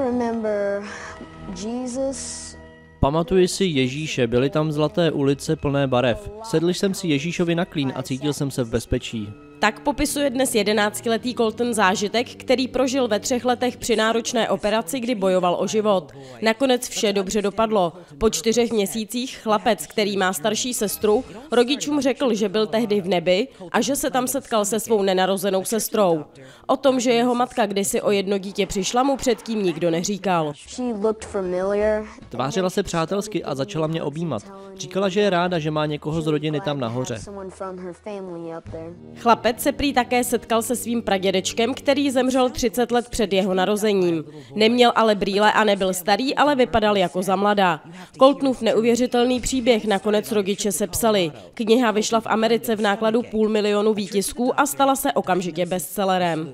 remember Jesus. Pamatuji si Ježíše, byly tam zlaté ulice plné barev. Sedl jsem si Ježíšovi na klín a cítil jsem se v bezpečí. Tak popisuje dnes 11letý Colton zážitek, který prožil ve 3 letech při náročné operaci, kdy bojoval o život. Nakonec vše dobře dopadlo. Po 4 měsících chlapec, který má starší sestru, rodičům řekl, že byl tehdy v nebi a že se tam setkal se svou nenarozenou sestrou. O tom, že jeho matka kdysi o jedno dítě přišla, mu předtím nikdo neříkal. Tvářila se přátelsky a začala mě objímat. Říkala, že je ráda, že má někoho z rodiny tam nahoře. Chlapec se prý také setkal se svým pradědečkem, který zemřel 30 let před jeho narozením. Neměl ale brýle a nebyl starý, ale vypadal jako za mladá. Coltonův neuvěřitelný příběh nakonec rodiče sepsali. Kniha vyšla v Americe v nákladu 500 000 výtisků a stala se okamžitě bestsellerem.